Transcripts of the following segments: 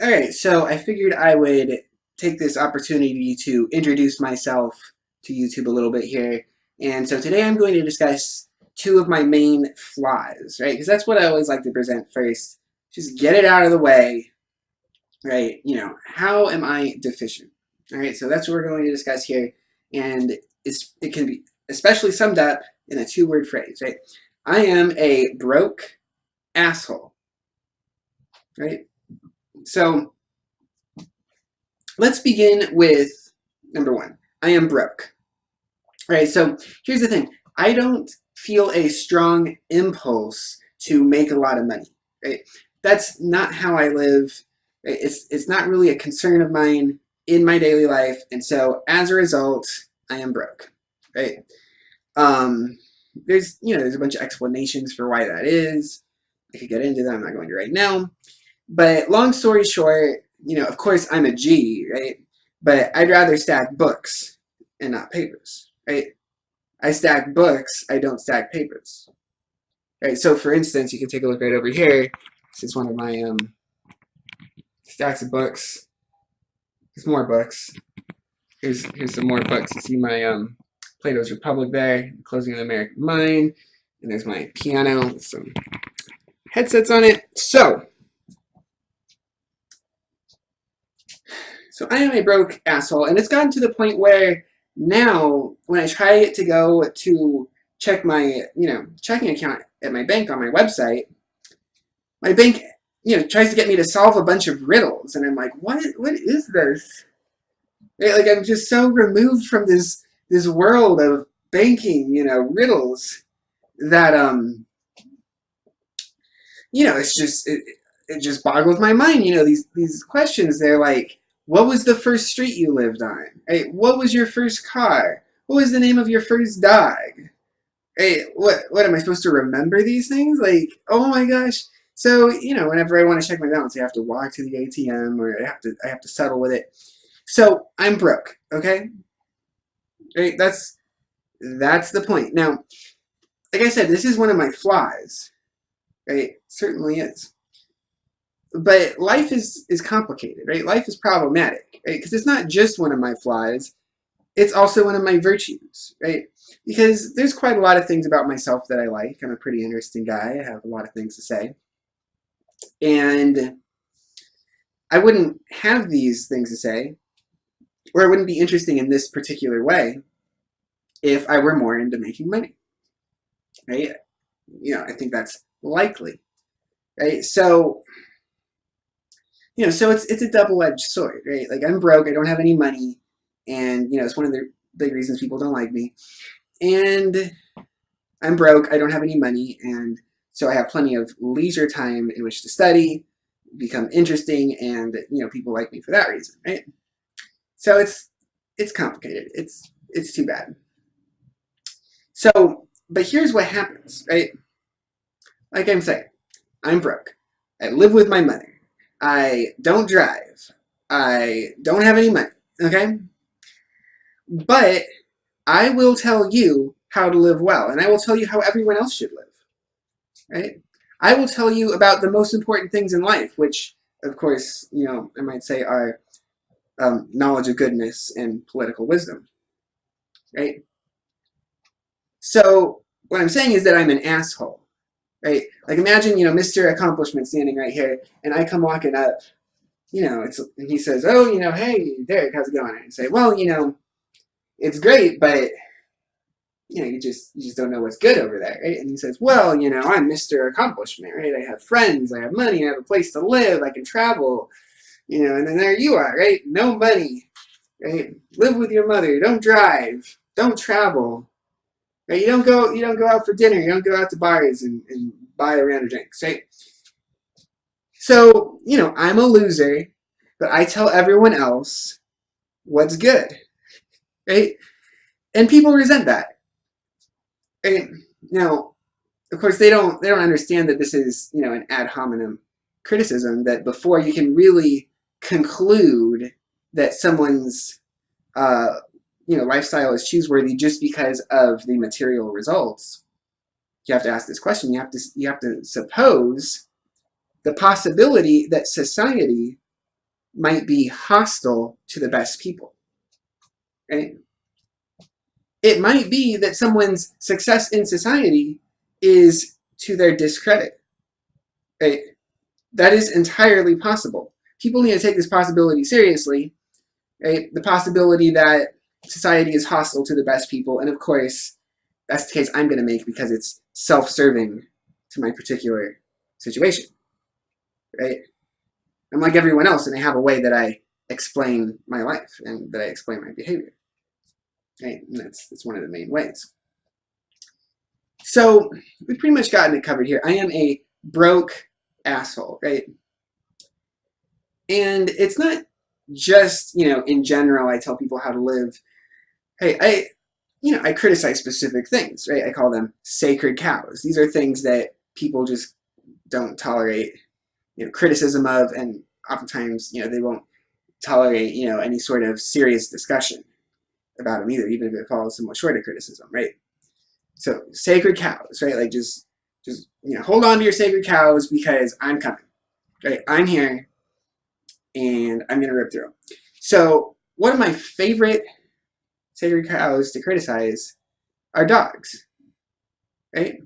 All right, so I figured I would take this opportunity to introduce myself to YouTube a little bit here. And so today I'm going to discuss two of my main flaws, right? Because that's what I always like to present first. Just get it out of the way, right? How am I deficient? All right, so that's what we're going to discuss here. And it can be especially summed up in a two-word phrase, right? I am a broke asshole, right? So let's begin with number one. I am broke. All right, so here's the thing. I don't feel a strong impulse to make a lot of money, right? That's not how I live. It's not really a concern of mine in my daily life, and so as a result, I am broke, right? There's a bunch of explanations for why that is. I could get into them. I'm not going to right now. But long story short, of course I'm a G, right? But I'd rather stack books and not papers, right? I stack books, I don't stack papers. Right, so for instance, you can take a look right over here. This is one of my stacks of books. There's more books. Here's some more books. You see my Plato's Republic there, Closing of the American Mind, and there's my piano with some headsets on it. So I am a broke asshole, and it's gotten to the point where now when I try to go to check my checking account at my bank on my website, my bank tries to get me to solve a bunch of riddles, and I'm like, what is this? Right? Like, I'm just so removed from this world of banking, riddles, that it just boggles my mind. These questions, they're like, what was the first street you lived on? Hey, what was your first car? What was the name of your first dog? Hey, what am I supposed to remember these things? Like, oh my gosh. So, whenever I want to check my balance, I have to walk to the ATM, or I have to settle with it. So I'm broke, okay? Right? That's the point. Now, like I said, this is one of my flaws. Right? It certainly is. But life is complicated, right? Life is problematic, right? Because it's not just one of my flaws, it's also one of my virtues, right? Because there's quite a lot of things about myself that I like. I'm a pretty interesting guy. I have a lot of things to say. And I wouldn't have these things to say, or I wouldn't be interesting in this particular way, if I were more into making money, right? I think that's likely, right? So so it's a double-edged sword, right? Like, I'm broke, I don't have any money, and it's one of the big reasons people don't like me. And I'm broke, I don't have any money, and so I have plenty of leisure time in which to study, become interesting, and people like me for that reason, right? So it's complicated. It's too bad. So, but here's what happens, right? Like I'm saying, I'm broke. I live with my mother. I don't drive. I don't have any money, okay? But I will tell you how to live well, and I will tell you how everyone else should live, right? I will tell you about the most important things in life, which, of course, I might say are knowledge of goodness and political wisdom, right? So what I'm saying is that I'm an asshole, right? Like, imagine, Mr. Accomplishment standing right here, and I come walking up, and he says, oh, hey, Derek, how's it going? And I say, well, it's great, but, you just don't know what's good over there, right? And he says, well, I'm Mr. Accomplishment, right? I have friends, I have money, I have a place to live, I can travel, and then there you are, right? No money, right? Live with your mother, don't drive, don't travel, right? You don't go out for dinner, you don't go out to bars and buy a round of drinks, right? So, I'm a loser, but I tell everyone else what's good, right? And people resent that. Right? Now, of course, they don't understand that this is, an ad hominem criticism, that before you can really conclude that someone's lifestyle is chooseworthy just because of the material results, you have to ask this question. You have to suppose the possibility that society might be hostile to the best people, right? It might be that someone's success in society is to their discredit, right? That is entirely possible. People need to take this possibility seriously, right? The possibility that society is hostile to the best people, and of course, that's the case I'm going to make because it's self-serving to my particular situation, right? I'm like everyone else, and I have a way that I explain my life and that I explain my behavior, right? And that's one of the main ways. So we've pretty much gotten it covered here. I am a broke asshole, right? And it's not just, in general, I tell people how to live. Hey, I criticize specific things, right? I call them sacred cows. These are things that people just don't tolerate, criticism of, and oftentimes, they won't tolerate, any sort of serious discussion about them either, even if it falls somewhat short of criticism, right? So sacred cows, right? Like just hold on to your sacred cows because I'm coming, right? I'm here, and I'm gonna rip through them. So one of my favorite sacred cows to criticize are dogs, right?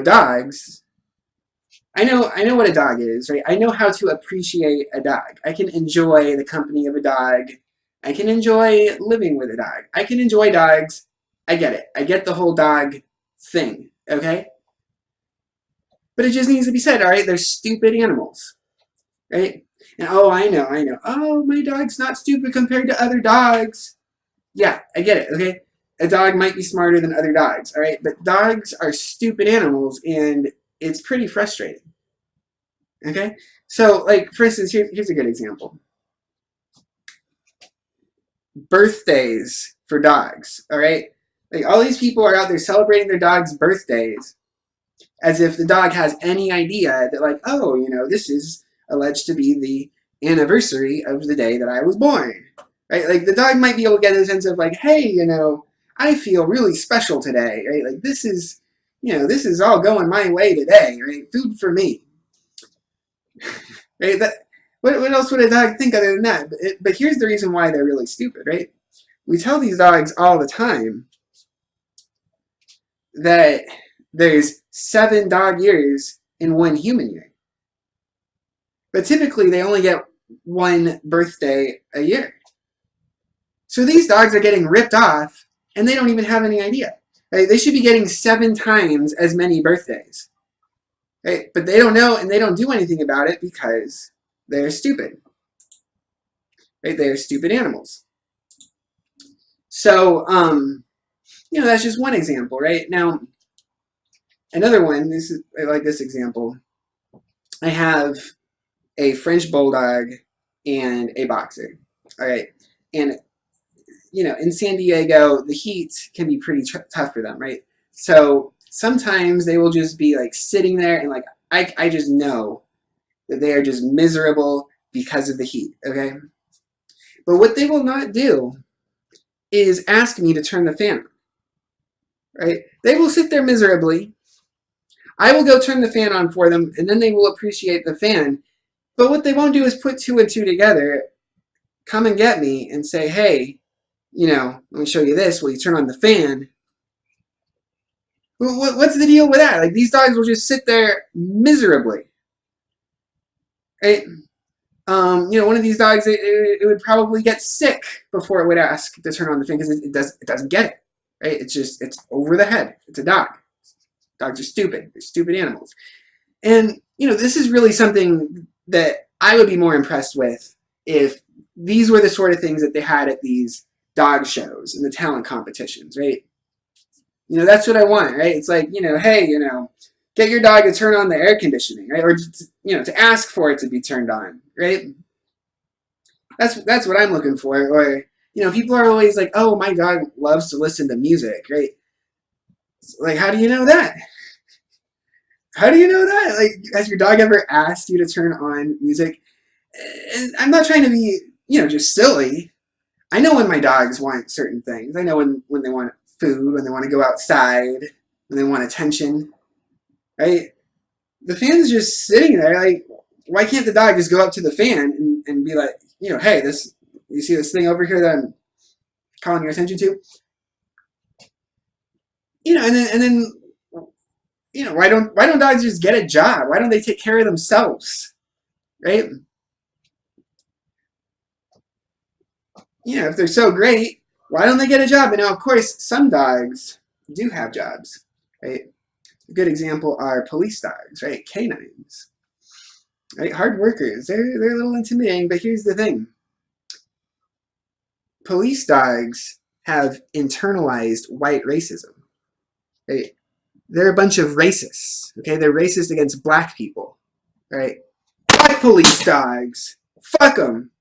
Dogs. I know what a dog is, right? I know how to appreciate a dog. I can enjoy the company of a dog. I can enjoy living with a dog. I can enjoy dogs. I get it. I get the whole dog thing, okay? But it just needs to be said, all right? They're stupid animals, right? And oh, I know. Oh, my dog's not stupid compared to other dogs. Yeah, I get it, okay? A dog might be smarter than other dogs, all right? But dogs are stupid animals, and it's pretty frustrating, okay? So, like, for instance, here's a good example. Birthdays for dogs, all right? Like, all these people are out there celebrating their dogs' birthdays as if the dog has any idea that, like, oh, this is alleged to be the anniversary of the day that I was born, right? Like, the dog might be able to get a sense of, like, hey, I feel really special today, right? Like, this is all going my way today, right? Food for me, right? What else would a dog think other than that? But here's the reason why they're really stupid, right? We tell these dogs all the time that there's 7 dog years in 1 human year. But typically, they only get 1 birthday a year. So these dogs are getting ripped off, and they don't even have any idea. Right? They should be getting 7 times as many birthdays. Right? But they don't know, and they don't do anything about it because they're stupid. Right? They're stupid animals. So, that's just one example, right? Now, another one, I like this example. I have a French bulldog and a boxer, all right? And, in San Diego, the heat can be pretty tough for them, right? So sometimes they will just be, like, sitting there and, like, I just know that they are just miserable because of the heat, okay? But what they will not do is ask me to turn the fan on, right? They will sit there miserably. I will go turn the fan on for them, and then they will appreciate the fan. But what they won't do is put 2 and 2 together, come and get me, and say, hey, let me show you this. Will you turn on the fan? What's the deal with that? Like, these dogs will just sit there miserably, right? One of these dogs, it would probably get sick before it would ask to turn on the fan because it doesn't get it, right? It's over the head. It's a dog. Dogs are stupid. They're stupid animals. And, this is really something that I would be more impressed with if these were the sort of things that they had at these dog shows and the talent competitions, right? That's what I want, right? It's like, hey, get your dog to turn on the air conditioning, right? Or, to ask for it to be turned on, right? That's what I'm looking for. Or, people are always like, oh, my dog loves to listen to music, right? Like, how do you know that? How do you know that? Like, has your dog ever asked you to turn on music? And I'm not trying to be, just silly. I know when my dogs want certain things. I know when they want food, when they want to go outside, when they want attention, right? The fan's just sitting there like, why can't the dog just go up to the fan and be like, you know, hey, this, you see this thing over here that I'm calling your attention to? You know, and then you know, why don't dogs just get a job? Why don't they take care of themselves? Right? You know, if they're so great, why don't they get a job? And now, of course, some dogs do have jobs, right? A good example are police dogs, right? Canines, right? Hard workers. They're a little intimidating, but here's the thing: police dogs have internalized white racism, right? They're a bunch of racists. Okay, they're racist against black people, right? Fuck police dogs. Fuck them.